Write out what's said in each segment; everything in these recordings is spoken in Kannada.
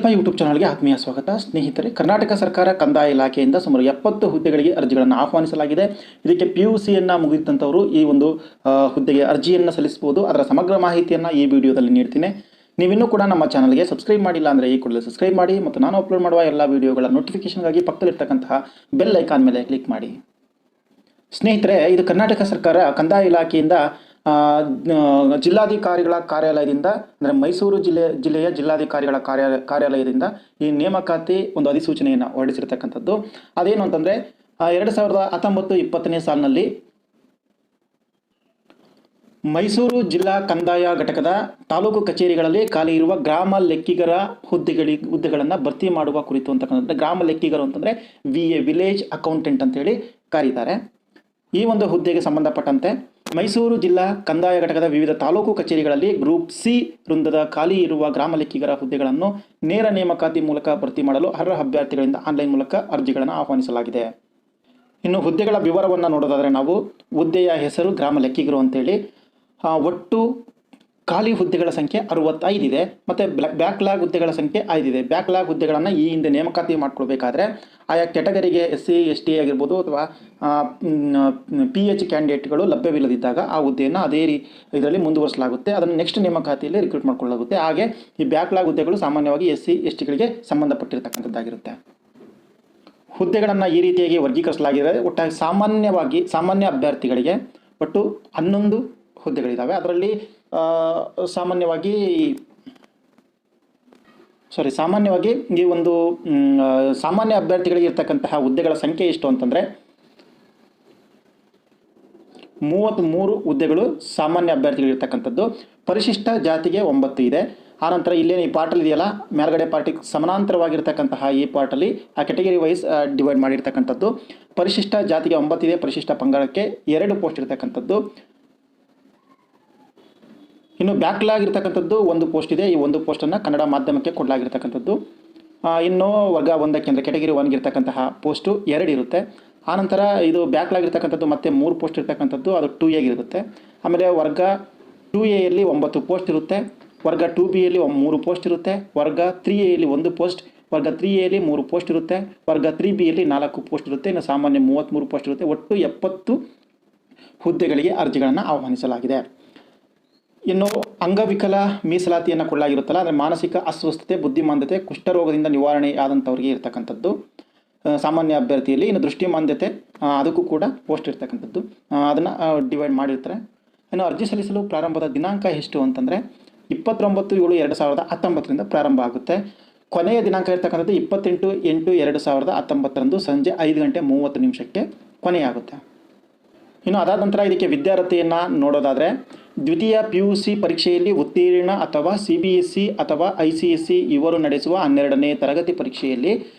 ದೀಪಾ ಯೂಟ್ಯೂಬ್ ಚಾನಲ್ಗೆ ಆತ್ಮೀಯ ಸ್ವಾಗತ. ಸ್ನೇಹಿತರೆ, ಕರ್ನಾಟಕ ಸರ್ಕಾರ ಕಂದಾಯ ಇಲಾಖೆಯಿಂದ ಸುಮಾರು 70 ಹುದ್ದೆಗಳಿಗೆ ಅರ್ಜಿಗಳನ್ನು ಆಹ್ವಾನಿಸಲಾಗಿದೆ. ಇದಕ್ಕೆ PUCಯನ್ನು ಮುಗಿದಂಥವರು ಈ ಒಂದು ಹುದ್ದೆಗೆ ಅರ್ಜಿಯನ್ನು ಸಲ್ಲಿಸಬಹುದು. ಅದರ ಸಮಗ್ರ ಮಾಹಿತಿಯನ್ನು ಈ ವಿಡಿಯೋದಲ್ಲಿ ನೀಡ್ತೀನಿ. ನೀವಿನ್ನೂ ಕೂಡ ನಮ್ಮ ಚಾನಲ್ಗೆ ಸಬ್ಸ್ಕ್ರೈಬ್ ಮಾಡಿಲ್ಲ ಅಂದರೆ ಈ ಕೂಡಲೇ ಸಬ್ಸ್ಕ್ರೈಬ್ ಮಾಡಿ ಮತ್ತು ನಾನು ಅಪ್ಲೋಡ್ ಮಾಡುವ ಎಲ್ಲ ವಿಡಿಯೋಗಳ ನೋಟಿಫಿಕೇಷನ್ಗಾಗಿ ಪಕ್ಕದಲ್ಲಿರ್ತಕ್ಕಂತಹ ಬೆಲ್ ಐಕಾನ್ ಮೇಲೆ ಕ್ಲಿಕ್ ಮಾಡಿ. ಸ್ನೇಹಿತರೆ, ಇದು ಕರ್ನಾಟಕ ಸರ್ಕಾರ ಕಂದಾಯ ಇಲಾಖೆಯಿಂದ ಜಿಲ್ಲಾಧಿಕಾರಿಗಳ ಕಾರ್ಯಾಲಯದಿಂದ ಅಂದರೆ ಮೈಸೂರು ಜಿಲ್ಲೆಯ ಜಿಲ್ಲಾಧಿಕಾರಿಗಳ ಕಾರ್ಯಾಲಯದಿಂದ ಈ ನೇಮಕಾತಿ ಒಂದು ಅಧಿಸೂಚನೆಯನ್ನು ಹೊರಡಿಸಿರ್ತಕ್ಕಂಥದ್ದು. ಅದೇನು ಅಂತಂದರೆ 2019-20 ಸಾಲಿನಲ್ಲಿ ಮೈಸೂರು ಜಿಲ್ಲಾ ಕಂದಾಯ ಘಟಕದ ತಾಲೂಕು ಕಚೇರಿಗಳಲ್ಲಿ ಖಾಲಿ ಇರುವ ಗ್ರಾಮ ಲೆಕ್ಕಿಗರ ಹುದ್ದೆಗಳನ್ನು ಭರ್ತಿ ಮಾಡುವ ಕುರಿತು ಅಂತಕ್ಕಂಥದ್ದು. ಗ್ರಾಮ ಲೆಕ್ಕಿಗರು ಅಂತಂದರೆ VA ವಿಲೇಜ್ ಅಕೌಂಟೆಂಟ್ ಅಂತೇಳಿ ಕರೀತಾರೆ. ಈ ಒಂದು ಹುದ್ದೆಗೆ ಸಂಬಂಧಪಟ್ಟಂತೆ ಮೈಸೂರು ಜಿಲ್ಲಾ ಕಂದಾಯ ಘಟಕದ ವಿವಿಧ ತಾಲೂಕು ಕಚೇರಿಗಳಲ್ಲಿ ಗ್ರೂಪ್ C ವೃಂದದ ಖಾಲಿ ಇರುವ ಗ್ರಾಮ ಲೆಕ್ಕಿಗರ ಹುದ್ದೆಗಳನ್ನು ನೇರ ನೇಮಕಾತಿ ಮೂಲಕ ಭರ್ತಿ ಮಾಡಲು ಅರ್ಹ ಅಭ್ಯರ್ಥಿಗಳಿಂದ ಆನ್ಲೈನ್ ಮೂಲಕ ಅರ್ಜಿಗಳನ್ನು ಆಹ್ವಾನಿಸಲಾಗಿದೆ. ಇನ್ನು ಹುದ್ದೆಗಳ ವಿವರವನ್ನು ನೋಡೋದಾದರೆ ನಾವು ಹುದ್ದೆಯ ಹೆಸರು ಗ್ರಾಮ ಲೆಕ್ಕಿಗರು ಅಂತೇಳಿ, ಒಟ್ಟು ಖಾಲಿ ಹುದ್ದೆಗಳ ಸಂಖ್ಯೆ 65 ಇದೆ ಮತ್ತು ಬ್ಯಾಕ್ಲಾಗ್ ಹುದ್ದೆಗಳ ಸಂಖ್ಯೆ 5 ಇದೆ. ಬ್ಯಾಕ್ಲಾಗ್ ಹುದ್ದೆಗಳನ್ನು ಈ ಹಿಂದೆ ನೇಮಕಾತಿ ಮಾಡ್ಕೊಳ್ಬೇಕಾದ್ರೆ ಆಯಾ ಕೆಟಗರಿಗೆ SC ST ಆಗಿರ್ಬೋದು ಅಥವಾ PH ಕ್ಯಾಂಡಿಡೇಟ್ಗಳು ಲಭ್ಯವಿಲ್ಲದಿದ್ದಾಗ ಆ ಹುದ್ದೆಯನ್ನು ಅದೇ ಇದರಲ್ಲಿ ಮುಂದುವರಿಸಲಾಗುತ್ತೆ. ಅದನ್ನು ನೆಕ್ಸ್ಟ್ ನೇಮಕಾತಿಯಲ್ಲಿ ರಿಕ್ರೂಟ್ ಮಾಡಿಕೊಳ್ಳಲಾಗುತ್ತೆ. ಹಾಗೆ ಈ ಬ್ಯಾಕ್ಲಾಗ್ ಹುದ್ದೆಗಳು ಸಾಮಾನ್ಯವಾಗಿ SC STಗಳಿಗೆ ಸಂಬಂಧಪಟ್ಟಿರ್ತಕ್ಕಂಥದ್ದಾಗಿರುತ್ತೆ. ಹುದ್ದೆಗಳನ್ನು ಈ ರೀತಿಯಾಗಿ ವರ್ಗೀಕರಿಸಲಾಗಿದೆ. ಒಟ್ಟಾಗಿ ಸಾಮಾನ್ಯ ಅಭ್ಯರ್ಥಿಗಳಿಗೆ ಒಟ್ಟು 11 ಹುದ್ದೆಗಳಿದ್ದಾವೆ. ಅದರಲ್ಲಿ ಸಾಮಾನ್ಯವಾಗಿ ಈ ಒಂದು ಸಾಮಾನ್ಯ ಅಭ್ಯರ್ಥಿಗಳಿಗೆ ಇರ್ತಕ್ಕಂತಹ ಹುದ್ದೆಗಳ ಸಂಖ್ಯೆ ಎಷ್ಟು ಅಂತಂದರೆ 33 ಹುದ್ದೆಗಳು ಸಾಮಾನ್ಯ ಅಭ್ಯರ್ಥಿಗಳಿರ್ತಕ್ಕಂಥದ್ದು. ಪರಿಶಿಷ್ಟ ಜಾತಿಗೆ 9 ಇದೆ. ಆನಂತರ ಇಲ್ಲೇನು ಈ ಪಾರ್ಟಲ್ಲಿ ಇದೆಯಲ್ಲ, ಮೇಲ್ಗಡೆ ಪಾರ್ಟಿಗೆ ಸಮಾನಾಂತರವಾಗಿರ್ತಕ್ಕಂತಹ ಈ ಪಾರ್ಟಲ್ಲಿ ಆ ಕೆಟಗರಿ ವೈಸ್ ಡಿವೈಡ್ ಮಾಡಿರ್ತಕ್ಕಂಥದ್ದು. ಪರಿಶಿಷ್ಟ ಜಾತಿಗೆ 9 ಇದೆ. ಪರಿಶಿಷ್ಟ ಪಂಗಡಕ್ಕೆ 2 ಪೋಸ್ಟ್ ಇರ್ತಕ್ಕಂಥದ್ದು. ಇನ್ನು ಬ್ಯಾಕ್ಲಾಗ್ ಇರ್ತಕ್ಕಂಥದ್ದು 1 ಪೋಸ್ಟ್ ಇದೆ. ಈ 1 ಪೋಸ್ಟನ್ನು ಕನ್ನಡ ಮಾಧ್ಯಮಕ್ಕೆ ಕೊಡಲಾಗಿರ್ತಕ್ಕಂಥದ್ದು. ಇನ್ನು ವರ್ಗ 1ಕ್ಕೆ ಅಂದರೆ ಕೆಟಗರಿ 1ಗೆ ಇರ್ತಕ್ಕಂತಹ ಪೋಸ್ಟು 2 ಇರುತ್ತೆ. ಆನಂತರ ಇದು ಬ್ಯಾಕ್ಲಾಗ್ ಇರ್ತಕ್ಕಂಥದ್ದು ಮತ್ತೆ 3 ಪೋಸ್ಟ್ ಇರ್ತಕ್ಕಂಥದ್ದು, ಅದು 2A ಇರುತ್ತೆ. ಆಮೇಲೆ ವರ್ಗ 2Aಯಲ್ಲಿ 9 ಪೋಸ್ಟ್ ಇರುತ್ತೆ. ವರ್ಗ 2Bಯಲ್ಲಿ 3 ಪೋಸ್ಟ್ ಇರುತ್ತೆ. ವರ್ಗ 3Aಯಲ್ಲಿ 1 ಪೋಸ್ಟ್, ವರ್ಗ 3Aಯಲ್ಲಿ 3 ಪೋಸ್ಟ್ ಇರುತ್ತೆ. ವರ್ಗ 3Bಯಲ್ಲಿ 4 ಪೋಸ್ಟ್ ಇರುತ್ತೆ. ಇನ್ನು ಸಾಮಾನ್ಯ 33 ಪೋಸ್ಟ್ ಇರುತ್ತೆ. ಒಟ್ಟು 70 ಹುದ್ದೆಗಳಿಗೆ ಅರ್ಜಿಗಳನ್ನು ಆಹ್ವಾನಿಸಲಾಗಿದೆ. ಇನ್ನು ಅಂಗವಿಕಲ ಮೀಸಲಾತಿಯನ್ನು ಕೊಡಲಾಗಿರುತ್ತಲ್ಲ, ಅಂದರೆ ಮಾನಸಿಕ ಅಸ್ವಸ್ಥತೆ, ಬುದ್ಧಿಮಾಂದ್ಯತೆ, ಕುಷ್ಠರೋಗದಿಂದ ನಿವಾರಣೆ ಆದಂಥವ್ರಿಗೆ ಇರ್ತಕ್ಕಂಥದ್ದು ಸಾಮಾನ್ಯ ಅಭ್ಯರ್ಥಿಯಲ್ಲಿ. ಇನ್ನು ದೃಷ್ಟಿಮಾಂದ್ಯತೆ ಅದಕ್ಕೂ ಕೂಡ ಪೋಸ್ಟ್ ಇರ್ತಕ್ಕಂಥದ್ದು, ಅದನ್ನು ಡಿವೈಡ್ ಮಾಡಿರ್ತಾರೆ. ಇನ್ನು ಅರ್ಜಿ ಸಲ್ಲಿಸಲು ಪ್ರಾರಂಭದ ದಿನಾಂಕ ಎಷ್ಟು ಅಂತಂದರೆ 29/7/2019 ಪ್ರಾರಂಭ ಆಗುತ್ತೆ. ಕೊನೆಯ ದಿನಾಂಕ ಇರ್ತಕ್ಕಂಥದ್ದು 28/8/2019 ಸಂಜೆ 5:30 ಕೊನೆಯಾಗುತ್ತೆ. ಇನ್ನು ಅದಾದ ನಂತರ ಇದಕ್ಕೆ ವಿದ್ಯಾರ್ಹತೆಯನ್ನು ನೋಡೋದಾದರೆ ದ್ವಿತೀಯ PUC ಪರೀಕ್ಷೆಯಲ್ಲಿ ಉತ್ತೀರ್ಣ ಅಥವಾ CBSE ಅಥವಾ ICSE ಇವರು ನಡೆಸುವ 12ನೇ ತರಗತಿ ಪರೀಕ್ಷೆಯಲ್ಲಿ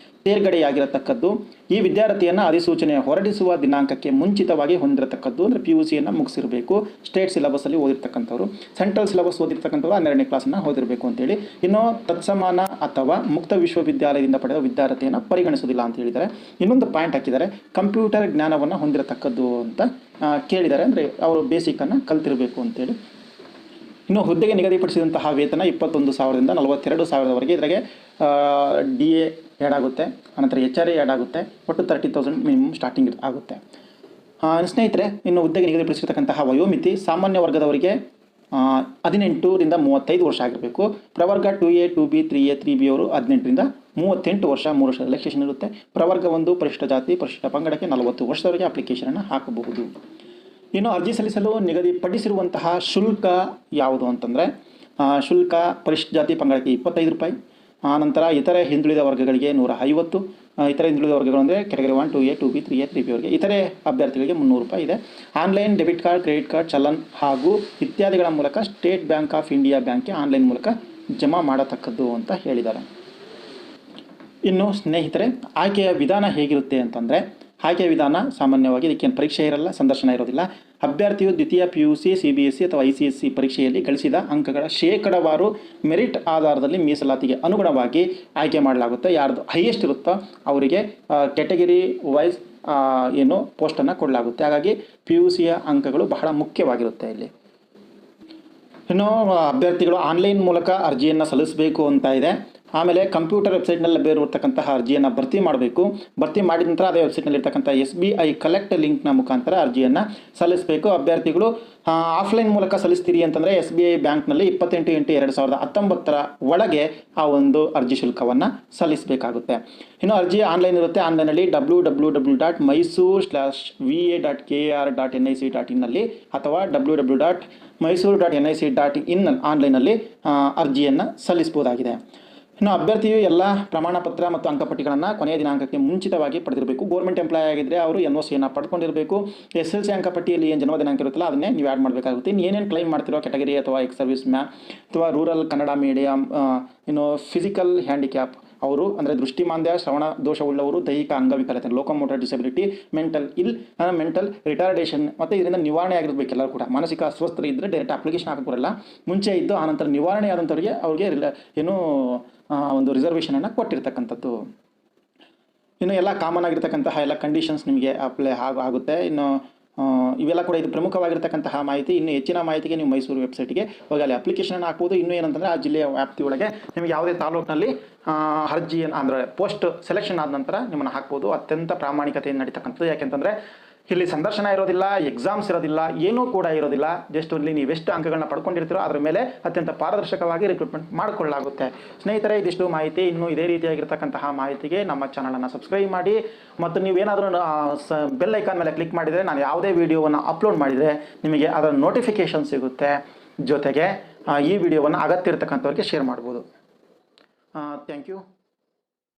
ತೇರ್ಗಡೆಯಾಗಿರತಕ್ಕದ್ದು. ಈ ವಿದ್ಯಾರ್ಹತೆಯನ್ನು ಅಧಿಸೂಚನೆ ಹೊರಡಿಸುವ ದಿನಾಂಕಕ್ಕೆ ಮುಂಚಿತವಾಗಿ ಹೊಂದಿರತಕ್ಕದ್ದು. ಅಂದರೆ PUCಯನ್ನು ಮುಗಿಸಿರಬೇಕು. ಸ್ಟೇಟ್ ಸಿಲೆಬಸ್ಸಲ್ಲಿ ಓದಿರ್ತಕ್ಕಂಥವ್ರು, ಸೆಂಟ್ರಲ್ ಸಿಲೆಬಸ್ ಓದಿರ್ತಕ್ಕಂಥವ್ರು 12ನೇ ಕ್ಲಾಸನ್ನು ಓದಿರಬೇಕು ಅಂತೇಳಿ. ಇನ್ನು ತತ್ಸಮಾನ ಅಥವಾ ಮುಕ್ತ ವಿಶ್ವವಿದ್ಯಾಲಯದಿಂದ ಪಡೆದ ವಿದ್ಯಾರ್ಹತೆಯನ್ನು ಪರಿಗಣಿಸೋದಿಲ್ಲ ಅಂತ ಹೇಳಿದ್ದಾರೆ. ಇನ್ನೊಂದು ಪಾಯಿಂಟ್ ಹಾಕಿದ್ದಾರೆ, ಕಂಪ್ಯೂಟರ್ ಜ್ಞಾನವನ್ನು ಹೊಂದಿರತಕ್ಕದ್ದು ಅಂತ ಕೇಳಿದ್ದಾರೆ. ಅಂದರೆ ಅವರು ಬೇಸಿಕನ್ನು ಕಲ್ತಿರಬೇಕು ಅಂತೇಳಿ. ಇನ್ನು ಹುದ್ದೆಗೆ ನಿಗದಿಪಡಿಸಿದಂತಹ ವೇತನ 21,000ದಿಂದ 42,000ವರೆಗೆ. ಇದರಾಗೆ DA ಆ್ಯಡ್ ಆಗುತ್ತೆ, ಅನಂತರ HRA ಆ್ಯಡ್ ಆಗುತ್ತೆ. ಒಟ್ಟು 30,000 ಮಿನಿಮಮ್ ಸ್ಟಾರ್ಟಿಂಗ್ ಆಗುತ್ತೆ. ಸ್ನೇಹಿತರೆ, ಇನ್ನು ಹುದ್ದೆಗೆ ನಿಗದಿಪಡಿಸಿರ್ತಕ್ಕಂತಹ ವಯೋಮಿತಿ ಸಾಮಾನ್ಯ ವರ್ಗದವರಿಗೆ 18ರಿಂದ 35 ವರ್ಷ ಆಗಿರಬೇಕು. ಪ್ರವರ್ಗ 2A 2B 3A 3B ಅವರು 18ರಿಂದ 38 ವರ್ಷ, 3 ವರ್ಷ ರಿಲ್ಯಾಕ್ಸೇಷನ್ ಇರುತ್ತೆ. ಪ್ರವರ್ಗ 1 ಪರಿಶಿಷ್ಟ ಜಾತಿ ಪರಿಶಿಷ್ಟ ಪಂಗಡಕ್ಕೆ 40 ವರ್ಷದವರೆಗೆ ಅಪ್ಲಿಕೇಶನನ್ನು ಹಾಕಬಹುದು. ಇನ್ನು ಅರ್ಜಿ ಸಲ್ಲಿಸಲು ನಿಗದಿಪಡಿಸಿರುವಂತಹ ಶುಲ್ಕ ಯಾವುದು ಅಂತಂದರೆ ಶುಲ್ಕ ಪರಿಶಿಷ್ಟ ಜಾತಿ ಪಂಗಡಕ್ಕೆ 25 ರೂಪಾಯಿ. ಆನಂತರ ಇತರೆ ಹಿಂದುಳಿದ ವರ್ಗಗಳಿಗೆ 150. ಇತರೆ ಹಿಂದುಳಿದ ವರ್ಗಗಳು ಅಂದರೆ category 1 2A 2B 3A 3B ಅವರಿಗೆ. ಇತರೆ ಅಭ್ಯರ್ಥಿಗಳಿಗೆ 300 ರೂಪಾಯಿ ಇದೆ. Online debit card, credit card, challan ಹಾಗೂ ಇತ್ಯಾದಿಗಳ ಮೂಲಕ ಸ್ಟೇಟ್ ಬ್ಯಾಂಕ್ ಆಫ್ ಇಂಡಿಯಾ ಬ್ಯಾಂಕ್ಗೆ ಆನ್ಲೈನ್ ಮೂಲಕ ಜಮಾ ಮಾಡತಕ್ಕದ್ದು ಅಂತ ಹೇಳಿದ್ದಾರೆ. ಇನ್ನು ಸ್ನೇಹಿತರೆ, ಆಯ್ಕೆಯ ವಿಧಾನ ಹೇಗಿರುತ್ತೆ ಅಂತಂದರೆ ಆಯ್ಕೆಯ ವಿಧಾನ ಸಾಮಾನ್ಯವಾಗಿ ಇದಕ್ಕೇನು ಪರೀಕ್ಷೆ ಇರಲ್ಲ, ಸಂದರ್ಶನ ಇರೋದಿಲ್ಲ. ಅಭ್ಯರ್ಥಿಯು ದ್ವಿತೀಯ PUC CBSE ಅಥವಾ ICSE ಪರೀಕ್ಷೆಯಲ್ಲಿ ಗಳಿಸಿದ ಅಂಕಗಳ ಶೇಕಡಾವಾರು ಮೆರಿಟ್ ಆಧಾರದಲ್ಲಿ ಮೀಸಲಾತಿಗೆ ಅನುಗುಣವಾಗಿ ಆಯ್ಕೆ ಮಾಡಲಾಗುತ್ತೆ. ಯಾರ್ದು ಹೈಯೆಸ್ಟ್ ಇರುತ್ತೋ ಅವರಿಗೆ ಕೆಟಗರಿ ವೈಸ್ ಪೋಸ್ಟನ್ನು ಕೊಡಲಾಗುತ್ತೆ. ಹಾಗಾಗಿ PUCಯ ಅಂಕಗಳು ಬಹಳ ಮುಖ್ಯವಾಗಿರುತ್ತೆ ಇಲ್ಲಿ. ಇನ್ನು ಅಭ್ಯರ್ಥಿಗಳು ಆನ್ಲೈನ್ ಮೂಲಕ ಅರ್ಜಿಯನ್ನು ಸಲ್ಲಿಸಬೇಕು ಅಂತ ಇದೆ. ಆಮೇಲೆ ಕಂಪ್ಯೂಟರ್ ವೆಬ್ಸೈಟ್ನಲ್ಲಿ ಲಭ್ಯವಿರತಕ್ಕಂತಹ ಅರ್ಜಿಯನ್ನು ಭರ್ತಿ ಮಾಡಬೇಕು. ಭರ್ತಿ ಮಾಡಿದ ನಂತರ ಅದೇ ವೆಬ್ಸೈಟ್ನಲ್ಲಿರ್ತಕ್ಕಂಥ SBI ಕಲೆಕ್ಟ್ ಲಿಂಕ್ನ ಮುಖಾಂತರ ಅರ್ಜಿಯನ್ನು ಸಲ್ಲಿಸಬೇಕು. ಅಭ್ಯರ್ಥಿಗಳು ಆಫ್ಲೈನ್ ಮೂಲಕ ಸಲ್ಲಿಸ್ತೀರಿ ಅಂತಂದರೆ SBI ಬ್ಯಾಂಕ್ನಲ್ಲಿ 28/8/2019 ಒಳಗೆ ಆ ಒಂದು ಅರ್ಜಿ ಶುಲ್ಕವನ್ನು ಸಲ್ಲಿಸಬೇಕಾಗುತ್ತೆ. ಇನ್ನು ಅರ್ಜಿ ಆನ್ಲೈನ್ ಇರುತ್ತೆ. ಆನ್ಲೈನಲ್ಲಿ www.mysore/va.kr.nic.in ನಲ್ಲಿ ಅಥವಾ www.mysore.nic.in ಆನ್ಲೈನಲ್ಲಿ ಅರ್ಜಿಯನ್ನು ಸಲ್ಲಿಸಬಹುದಾಗಿದೆ. ಇನ್ನು ಅಭ್ಯರ್ಥಿಯು ಎಲ್ಲ ಪ್ರಮಾಣ ಪತ್ರ ಮತ್ತು ಅಂಕಪಟ್ಟಿಗಳನ್ನು ಕೊನೆಯ ದಿನಾಂಕಕ್ಕೆ ಮುಂಚಿತವಾಗಿ ಪಡೆದಿರಬೇಕು. ಗೋರ್ಮೆಂಟ್ ಎಂಪ್ಲಾಯ್ ಆಗಿದ್ದರೆ ಅವರು NOCಯನ್ನು ಪಡ್ಕೊಂಡಿರಬೇಕು. SSLC ಅಂಕಪಟ್ಟಿಯಲ್ಲಿ ಏನು ಜನ್ಮ ದಿನಾಂಕ ಇರುತ್ತಲ್ಲ ಅದನ್ನೇ ನೀವು ಆ್ಯಡ್ ಮಾಡಬೇಕಾಗುತ್ತೆ. ಏನೇನು ಕ್ಲೈಮ್ ಮಾಡ್ತಿರೋ ಕ್ಯಾಟಗರಿ ಅಥವಾ ಎಕ್ಸ್ ಸರ್ವಿಸ್ ಮ್ಯಾನ್ ಅಥವಾ ರೂರಲ್ ಕನ್ನಡ ಮೀಡಿಯಂ, ಇನ್ನು ಫಿಸಿಕಲ್ ಹ್ಯಾಂಡಿಕ್ಯಾಪ್ ಅವರು ಅಂದರೆ ದೃಷ್ಟಿಮಾಂದ್ಯ, ಶ್ರವಣ ದೋಷವುಳ್ಳವರು, ದೈಹಿಕ ಅಂಗವಿಕಲತೆ, ಲೋಕೋಮೋಟರ್ ಡಿಸಬಿಲಿಟಿ, ಮೆಂಟಲ್ ರಿಟಾರ್ಡೇಷನ್ ಮತ್ತು ಇದರಿಂದ ನಿವಾರಣೆ ಆಗಿರಬೇಕು. ಎಲ್ಲರೂ ಕೂಡ ಮಾನಸಿಕ ಅಸ್ವಸ್ಥರು ಇದ್ದರೆ ಡೈರೆಕ್ಟ್ ಅಪ್ಲಿಕೇಶನ್ ಹಾಕಕ್ಕೆ ಬರಲ್ಲ. ಮುಂಚೆ ಇದ್ದು ಆನಂತರ ನಿವಾರಣೆ ಆದಂಥವ್ರಿಗೆ ಏನು ಒಂದು ರಿಸರ್ವೇಷನನ್ನು ಕೊಟ್ಟಿರ್ತಕ್ಕಂಥದ್ದು. ಇನ್ನು ಎಲ್ಲ ಕಾಮನ್ ಆಗಿರ್ತಕ್ಕಂತಹ ಎಲ್ಲ ಕಂಡೀಷನ್ಸ್ ನಿಮಗೆ ಅಪ್ಲೈ ಆಗುತ್ತೆ. ಇನ್ನು ಇವೆಲ್ಲ ಕೂಡ ಇದು ಪ್ರಮುಖವಾಗಿರ್ತಕ್ಕಂತಹ ಮಾಹಿತಿ. ಇನ್ನು ಹೆಚ್ಚಿನ ಮಾಹಿತಿಗೆ ನೀವು ಮೈಸೂರು ವೆಬ್ಸೈಟ್ಗೆ ಹೋಗಿ ಅಲ್ಲಿ ಅಪ್ಲಿಕೇಶನ್ ಹಾಕ್ಬೋದು. ಇನ್ನೂ ಏನಂತಂದರೆ ಆ ಜಿಲ್ಲೆಯ ವ್ಯಾಪ್ತಿಯೊಳಗೆ ನಿಮಗೆ ಯಾವುದೇ ತಾಲೂಕಿನಲ್ಲಿ ಅರ್ಜಿಯನ್ನು ಅಂದರೆ ಪೋಸ್ಟ್ ಸೆಲೆಕ್ಷನ್ ಆದ ನಂತರ ನಿಮ್ಮನ್ನು ಹಾಕ್ಬೋದು. ಅತ್ಯಂತ ಪ್ರಾಮಾಣಿಕತೆಯನ್ನು ನಡೀತಕ್ಕಂಥದ್ದು. ಯಾಕೆಂತಂದರೆ ಇಲ್ಲಿ ಸಂದರ್ಶನ ಇರೋದಿಲ್ಲ, ಎಕ್ಸಾಮ್ಸ್ ಇರೋದಿಲ್ಲ, ಏನೂ ಕೂಡ ಇರೋದಿಲ್ಲ. ಜಸ್ಟ್ ಇಲ್ಲಿ ನೀವೆಷ್ಟು ಅಂಕಗಳನ್ನ ಪಡ್ಕೊಂಡಿರ್ತೀರೋ ಅದರ ಮೇಲೆ ಅತ್ಯಂತ ಪಾರದರ್ಶಕವಾಗಿ ರಿಕ್ರೂಟ್ಮೆಂಟ್ ಮಾಡಿಕೊಳ್ಳಲಾಗುತ್ತೆ. ಸ್ನೇಹಿತರೆ, ಇದಿಷ್ಟು ಮಾಹಿತಿ. ಇನ್ನೂ ಇದೇ ರೀತಿಯಾಗಿರ್ತಕ್ಕಂತಹ ಮಾಹಿತಿಗೆ ನಮ್ಮ ಚಾನಲನ್ನು ಸಬ್ಸ್ಕ್ರೈಬ್ ಮಾಡಿ ಮತ್ತು ನೀವೇನಾದರೂ ಬೆಲ್ ಐಕಾನ್ ಮೇಲೆ ಕ್ಲಿಕ್ ಮಾಡಿದರೆ ನಾನು ಯಾವುದೇ ವಿಡಿಯೋವನ್ನು ಅಪ್ಲೋಡ್ ಮಾಡಿದರೆ ನಿಮಗೆ ಅದರ ನೋಟಿಫಿಕೇಷನ್ ಸಿಗುತ್ತೆ. ಜೊತೆಗೆ ಈ ವಿಡಿಯೋವನ್ನು ಅಗತ್ಯ ಇರತಕ್ಕಂಥವ್ರಿಗೆ ಶೇರ್ ಮಾಡ್ಬೋದು. Thank you.